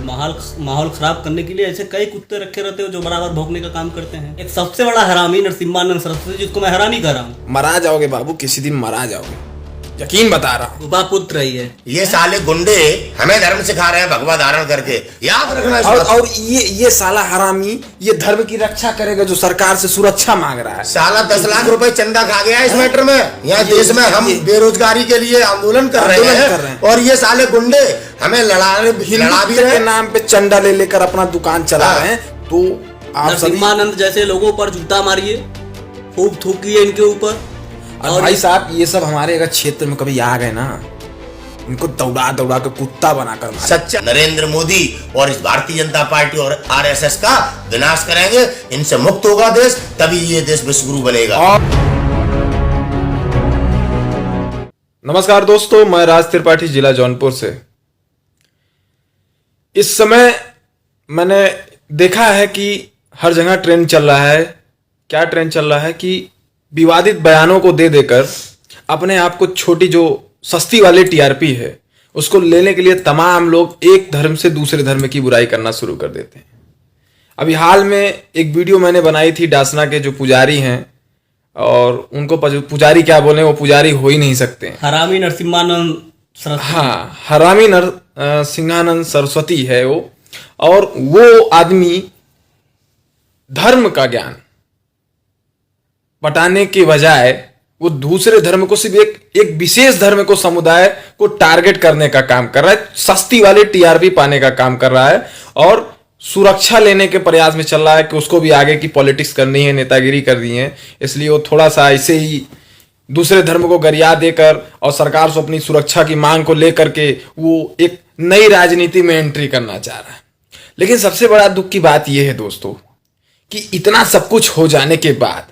माहौल माहौल खराब करने के लिए ऐसे कई कुत्ते रखे रहते हो जो बराबर भौंकने का काम करते हैं। एक सबसे बड़ा हरामी नरसिम्हानंद सरस्वती, जिसको मैं हरामी कह रहा हूँ। मरा जाओगे बाबू, किसी दिन मरा जाओगे, यकीन बता रहा हूँ। उपा पुत्र ही है। ये साले गुंडे हमें धर्म सिखा रहे हैं, भगवा धारण करके, याद रखना। और ये साला हरामी ये धर्म की रक्षा करेगा जो सरकार से सुरक्षा मांग रहा है। साला 10 लाख रुपए चंदा खा गया इस मैटर में। यहाँ देश में हम बेरोजगारी के लिए आंदोलन कर रहे हैं और ये साले गुंडे हमें लड़ा भी रहे के नाम पे चंदा ले लेकर अपना दुकान चला रहे हैं। तो आप नरसिम्हानंद जैसे लोगों पर जूता मारिए, फूक थूकिए इनके ऊपर। और भाई साहब, ये सब हमारे अगर क्षेत्र में कभी आ गए ना, इनको दौड़ा दौड़ा के कुत्ता बनाकर सच्चा नरेंद्र मोदी और इस भारतीय जनता पार्टी और आरएसएस का विनाश करेंगे। इनसे मुक्त होगा देश, तभी ये देश विश्वगुरु बनेगा। नमस्कार दोस्तों, मैं राज त्रिपाठी, जिला जौनपुर से। इस समय मैंने देखा है कि हर जगह ट्रेंड चल रहा है। क्या ट्रेंड चल रहा है कि विवादित बयानों को दे देकर अपने आप को छोटी जो सस्ती वाली टीआरपी है उसको लेने के लिए तमाम लोग एक धर्म से दूसरे धर्म की बुराई करना शुरू कर देते हैं। अभी हाल में एक वीडियो मैंने बनाई थी डासना के जो पुजारी हैं, और उनको पुजारी क्या बोले, वो पुजारी हो ही नहीं सकते। हरामी नरसिम्हानंद सरस्वती। हाँ, हरामी नरसिम्हानंद सरस्वती है वो। और वो आदमी धर्म का ज्ञान बटाने के बजाय वो दूसरे धर्म को, सिर्फ एक विशेष धर्म को, समुदाय को टारगेट करने का काम कर रहा है, सस्ती वाली टीआरपी पाने का काम कर रहा है और सुरक्षा लेने के प्रयास में चल रहा है कि उसको भी आगे की पॉलिटिक्स करनी है, नेतागिरी करनी है। इसलिए वो थोड़ा सा ऐसे ही दूसरे धर्म को गरिया देकर और सरकार से अपनी सुरक्षा की मांग को लेकर के वो एक नई राजनीति में एंट्री करना चाह रहा है। लेकिन सबसे बड़ा दुख की बात यह है दोस्तों कि इतना सब कुछ हो जाने के बाद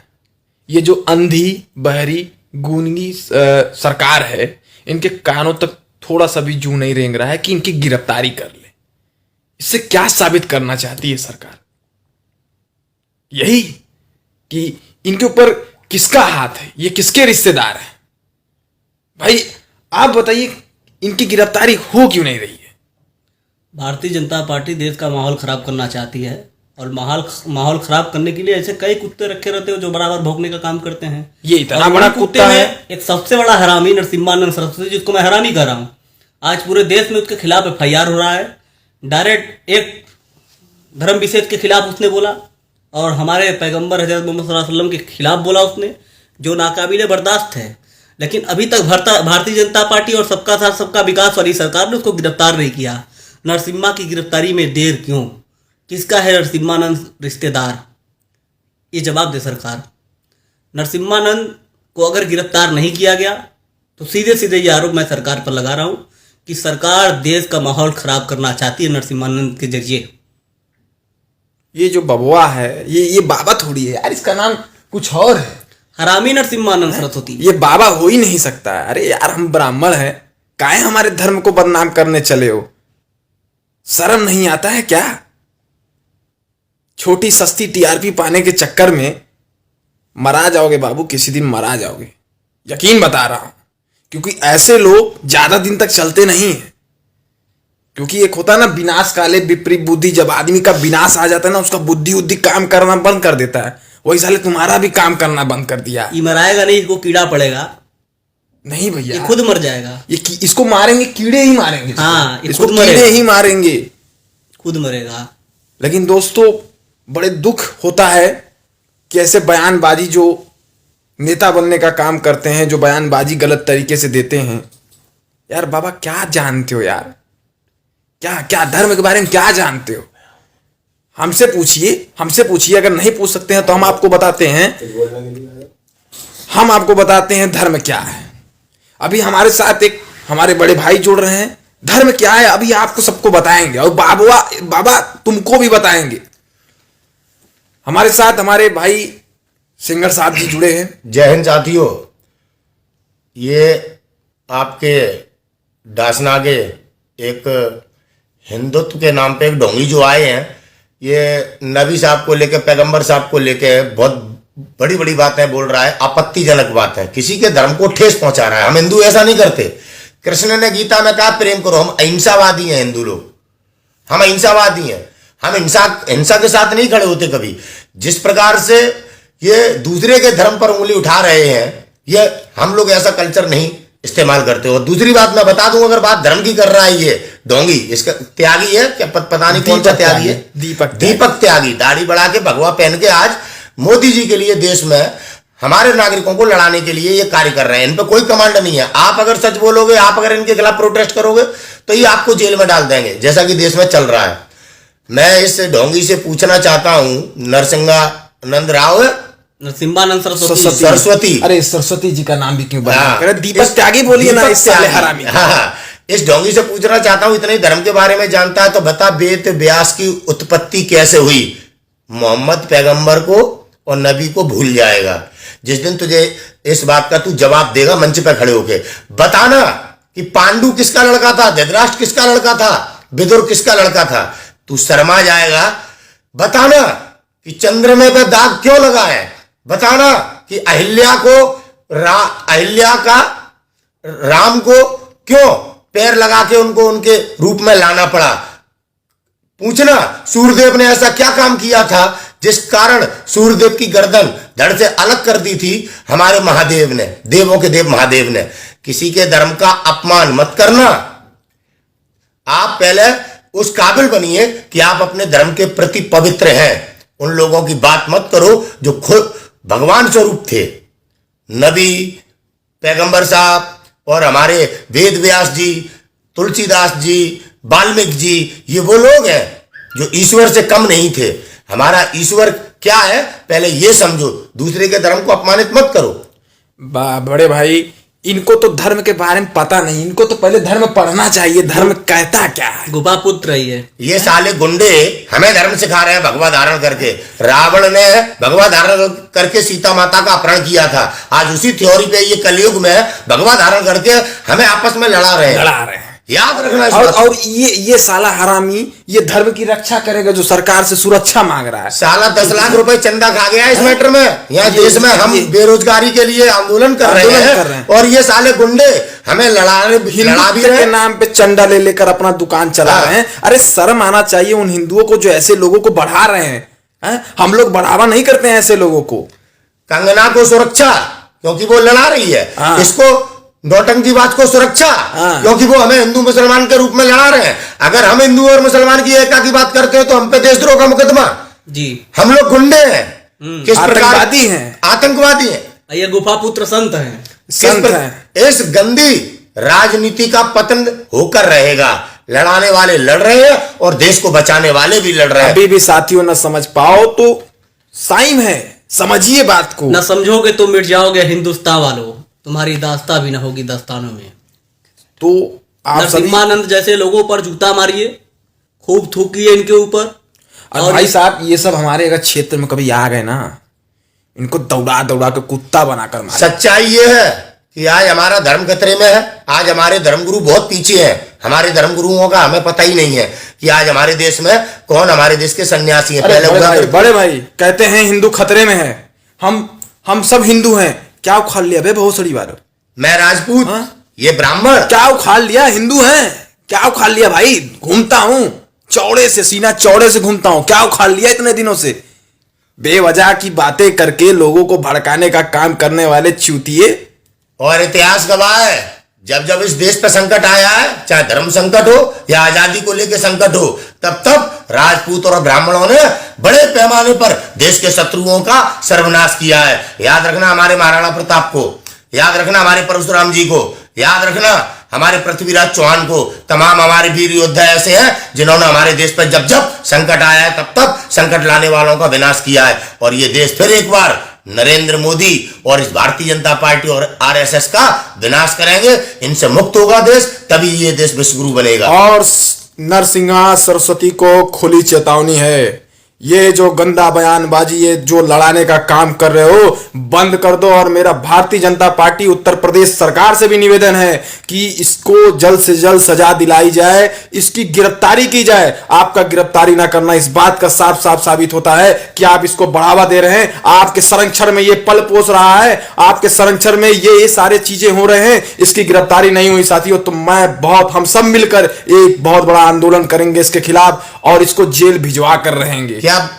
ये जो अंधी बहरी गूंगी सरकार है, इनके कानों तक थोड़ा सा भी जू नहीं रेंग रहा है कि इनकी गिरफ्तारी कर ले। इससे क्या साबित करना चाहती है सरकार? यही कि इनके ऊपर किसका हाथ है, ये किसके रिश्तेदार हैं। भाई आप बताइए, इनकी गिरफ्तारी हो क्यों नहीं रही है? भारतीय जनता पार्टी देश का माहौल खराब करना चाहती है और माहौल खराब करने के लिए ऐसे कई कुत्ते रखे रहते हो जो बराबर भौंकने का काम करते हैं। ये इतना बड़ा कुत्ता है। एक सबसे बड़ा हरामी नरसिम्हानंद सरस्वती, जिसको मैं हरामी कह रहा हूँ। आज पूरे देश में उसके खिलाफ एफआईआर हो रहा है। डायरेक्ट एक धर्म विशेष के खिलाफ उसने बोला और हमारे पैगंबर हजरत मोहम्मद सल्लल्लाहु अलैहि वसल्लम के खिलाफ बोला उसने, जो नाकाबिले बर्दाश्त है। लेकिन अभी तक भारतीय जनता पार्टी और सबका साथ सबका विकास वाली सरकार ने उसको गिरफ्तार नहीं किया। नरसिम्हा की गिरफ्तारी में देर क्यों? किसका है नरसिम्हानंद रिश्तेदार? ये जवाब दे सरकार। नरसिम्हानंद को अगर गिरफ्तार नहीं किया गया तो सीधे सीधे ये आरोप मैं सरकार पर लगा रहा हूं कि सरकार देश का माहौल खराब करना चाहती है नरसिम्हानंद के जरिए। ये जो बबुआ है, ये बाबा थोड़ी है यार, इसका नाम कुछ और है। हरामी नरसिम्हानंद सरस्वती। ये बाबा हो ही नहीं सकता। अरे यार, हम ब्राह्मण हैं, काहे हमारे धर्म को बदनाम करने चले हो? शर्म नहीं आता है क्या? छोटी सस्ती टीआरपी पाने के चक्कर में मरा जाओगे बाबू, किसी दिन मरा जाओगे, यकीन बता रहा हूं। क्योंकि ऐसे लोग ज्यादा दिन तक चलते नहीं है। क्योंकि एक होता है ना, विनाश काले विपरीत बुद्धि, जब आदमी का विनाश आ जाता है ना, उसका बुद्धि काम करना बंद कर देता है। वही साले तुम्हारा भी काम करना बंद कर दिया। ये मराएगा नहीं, इसको कीड़ा पड़ेगा। नहीं भैया, ये खुद मर जाएगा। इसको मारेंगे, कीड़े ही मारेंगे। हाँ, इसको कीड़े ही मारेंगे, खुद मरेगा। लेकिन दोस्तों, बड़े दुख होता है कि ऐसे बयानबाजी जो नेता बनने का काम करते हैं, जो बयानबाजी गलत तरीके से देते हैं। यार बाबा, क्या जानते हो यार? क्या धर्म के बारे में क्या जानते हो? हमसे पूछिए। अगर नहीं पूछ सकते हैं तो हम आपको बताते हैं धर्म क्या है। अभी हमारे साथ एक हमारे बड़े भाई जुड़ रहे हैं। धर्म क्या है अभी आपको सबको बताएंगे, और बाबा तुमको भी बताएंगे। हमारे साथ हमारे भाई सिंगर साहब जी जुड़े हैं। जय हिंद साथियों। ये आपके डासना के एक हिंदुत्व के नाम पे एक ढोंगी जो आए हैं, ये नबी साहब को लेके, पैगंबर साहब को लेके बहुत बड़ी बड़ी बातें बोल रहा है, आपत्तिजनक बात है, किसी के धर्म को ठेस पहुंचा रहा है। हम हिंदू ऐसा नहीं करते। कृष्ण ने गीता में कहा प्रेम करो, हम अहिंसावादी हैं हिंदू लोग। हम अहिंसावादी हैं, हम हिंसा के साथ नहीं खड़े होते कभी। जिस प्रकार से ये दूसरे के धर्म पर उंगली उठा रहे हैं, ये हम लोग ऐसा कल्चर नहीं इस्तेमाल करते। और दूसरी बात मैं बता दूं, अगर बात धर्म की कर रहा है ये ढोंगी, इसका त्यागी है क्या, पता नहीं कौन सा त्यागी है, दीपक त्यागी, दाढ़ी बढ़ा के भगवा पहन के आज मोदी जी के लिए देश में हमारे नागरिकों को लड़ाने के लिए ये कार्य कर रहे हैं। इन पर कोई कमांड नहीं है। आप अगर सच बोलोगे, आप अगर इनके खिलाफ प्रोटेस्ट करोगे तो ये आपको जेल में डाल देंगे, जैसा कि देश में चल रहा है। मैं इस ढोंगी से पूछना चाहता हूं, नरसिंहानंद राव नरसिम्हानंद सरस्वती, अरे सरस्वती जी का नाम भी क्यों बना? हाँ, दीपक त्यागी बोलिए ना, इस साले हरामी। हाँ, इस ढोंगी से पूछना चाहता हूं, इतने धर्म के बारे में जानता है तो बता, वेद व्यास की उत्पत्ति कैसे हुई? मोहम्मद पैगंबर को और नबी को भूल जाएगा। जिस दिन तुझे इस बात का तू जवाब देगा मंच पर खड़े होके, बताना कि पांडु किसका लड़का था, धृतराष्ट्र किसका लड़का था, विदुर किसका लड़का था, तू शर्मा जाएगा। बताना कि चंद्रमा पे दाग क्यों लगा है, बताना कि अहिल्या का राम को क्यों पैर लगा के उनको उनके रूप में लाना पड़ा। पूछना सूर्यदेव ने ऐसा क्या काम किया था जिस कारण सूर्यदेव की गर्दन धड़ से अलग कर दी थी हमारे महादेव ने, देवों के देव महादेव ने। किसी के धर्म का अपमान मत करना। आप पहले उस काबिल बनिए कि आप अपने धर्म के प्रति पवित्र हैं। उन लोगों की बात मत करो जो खुद भगवान स्वरूप थे। नबी, पैगंबर साहब और हमारे वेद व्यास जी, तुलसीदास जी, वाल्मीकि जी, ये वो लोग हैं जो ईश्वर से कम नहीं थे। हमारा ईश्वर क्या है पहले ये समझो, दूसरे के धर्म को अपमानित मत करो। बड़े भाई, इनको तो धर्म के बारे में पता नहीं, इनको तो पहले धर्म पढ़ना चाहिए, धर्म कहता क्या है। गुफा पुत्र ही है ये साले गुंडे हमें धर्म सिखा रहे हैं भगवा धारण करके। रावण ने भगवा धारण करके सीता माता का अपहरण किया था, आज उसी थ्योरी पे ये कलयुग में भगवा धारण करके हमें आपस में लड़ा रहे हैं। याद रखना और ये साला हरामी ये धर्म की रक्षा करेगा जो सरकार से सुरक्षा मांग रहा है। साला 10 लाख रुपए चंदा खा गया इस मैटर में। यहाँ देश में हम बेरोजगारी के लिए आंदोलन कर रहे हैं और ये साले गुंडे हमें लड़ा भी रहे के नाम पे चंदा ले लेकर अपना दुकान चला रहे हैं। अरे शर्म आना चाहिए उन हिंदुओं को जो ऐसे लोगों को बढ़ा रहे हैं। हम लोग बढ़ावा नहीं करते हैं ऐसे लोगों को। कंगना को सुरक्षा क्योंकि वो लड़ा रही है, इसको नौटंकीबाज को सुरक्षा क्योंकि वो हमें हिंदू मुसलमान के रूप में लड़ा रहे हैं। अगर हम हिंदू और मुसलमान की एकता की बात करते हैं तो हम पे देशद्रोह का मुकदमा जी। हम लोग गुंडे हैं, किस प्रकार आतंकवादी हैं। ये गुफा पुत्र संत हैं, इस गंदी राजनीति का पतन होकर रहेगा। लड़ाने वाले लड़ रहे हैं और देश को बचाने वाले भी लड़ रहे हैं। अभी भी साथियों न समझ पाओ तो टाइम है, समझिए बात को। न समझोगे तो मिट जाओगे हिंदुस्तान वालों, तुम्हारी दास्तां भी ना होगी दास्तानों में। तो आप नरसिम्हानंद जैसे लोगों पर जूता मारिए, खूब थूकिए इनके ऊपर। और भाई साहब ये सब हमारे अगर क्षेत्र में कभी आ गए ना, इनको दौड़ा दौड़ा के कुत्ता बनाकर मारे। सच्चाई ये है कि आज हमारा धर्म खतरे में है। आज हमारे धर्मगुरु बहुत पीछे हैं। हमारे धर्मगुरुओं का हमें पता ही नहीं है कि आज हमारे देश में कौन हमारे देश के सन्यासी हैं। पहले बड़े भाई कहते हैं हिंदू खतरे में है। हम सब हिंदू हैं। क्या उखाड़ लिया बे भोसड़ी वालों? मैं राजपूत, ये ब्राह्मण। क्या उखाड़ लिया? हिंदू हैं। क्या उखाड़ लिया भाई? घूमता हूं चौड़े से, सीना चौड़े से घूमता हूं। क्या उखाड़ लिया इतने दिनों से? बेवजह की बातें करके लोगों को भड़काने का काम करने वाले चूतिए। और इतिहास गवाह है, जब जब इस देश पर संकट आया है, चाहे धर्म संकट हो या आजादी को लेकर संकट हो, तब तब राजपूत और ब्राह्मणों ने बड़े पैमाने पर देश के शत्रुओं का सर्वनाश किया है। याद रखना हमारे महाराणा प्रताप को, याद रखना हमारे परशुराम जी को, याद रखना हमारे पृथ्वीराज चौहान को। तमाम हमारे वीर योद्धा ऐसे हैं जिन्होंने हमारे देश पर जब जब संकट आया है तब तब संकट लाने वालों का विनाश किया है। और ये देश फिर एक बार नरेंद्र मोदी और इस भारतीय जनता पार्टी और आरएसएस का विनाश करेंगे। इनसे मुक्त होगा देश, तभी ये देश विश्वगुरु बनेगा। और नरसिंहा सरस्वती को खुली चेतावनी है, ये जो गंदा बयानबाजी, ये जो लड़ाने का काम कर रहे हो बंद कर दो। और मेरा भारतीय जनता पार्टी उत्तर प्रदेश सरकार से भी निवेदन है कि इसको जल्द से जल्द सजा दिलाई जाए, इसकी गिरफ्तारी की जाए। आपका गिरफ्तारी ना करना इस बात का साफ साफ साबित होता है कि आप इसको बढ़ावा दे रहे हैं। आपके संरक्षण में ये पल पोस रहा है, आपके संरक्षण में ये सारे चीजें हो रहे हैं। इसकी गिरफ्तारी नहीं हुई साथियों तो हम सब मिलकर एक बहुत बड़ा आंदोलन करेंगे इसके खिलाफ और इसको जेल भिजवा कर रहेंगे। क्या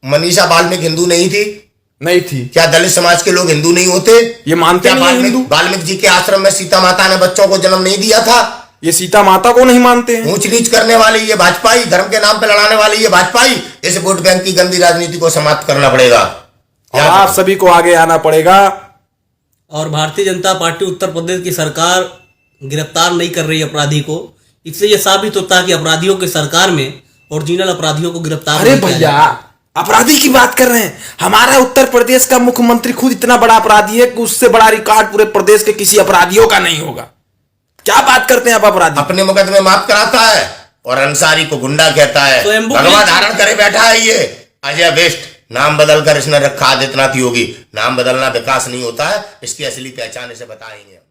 मनीषा वाल्मीकि हिंदू नहीं थी? नहीं थी। क्या दलित समाज के लोग हिंदू नहीं होते? ये मानते क्या नहीं है हिंदू? वाल्मीकि जी के आश्रम में सीता माता ने बच्चों को जन्म नहीं दिया था? ये सीता माता को नहीं मानते हैं। ऊंच नीच करने वाली ये भाजपाई, धर्म के नाम पे लड़ाने वाली ये भाजपाई, इस वोट बैंक की गंदी राजनीति को समाप्त करना पड़ेगा और आप सभी को आगे आना पड़ेगा। और भारतीय जनता पार्टी उत्तर प्रदेश की सरकार गिरफ्तार नहीं कर रही अपराधी को। इससे यह साबित होता है कि अपराधियों की सरकार में ओरिजिनल अपराधियों को गिरफ्तार अरे नहीं किया भैया, जाता। अपराधी की बात कर रहे हैं। हमारा उत्तर प्रदेश का मुख्यमंत्री खुद इतना बड़ा अपराधी है कि उससे बड़ा रिकॉर्ड पूरे प्रदेश के किसी अपराधियों का नहीं होगा। क्या बात करते हैं आप अपराधी? अपने मुकदमे माफ कराता है और अंसारी को गुंडा कहता है। तो एम्बु भगवा की- धारण करे बैठा है ये अजय बेस्ट। नाम बदलकर इसने रखा आदित्यनाथ योगी। नाम बदलना विकास नहीं होता है, इसकी असली पहचान इसे बताएंगे।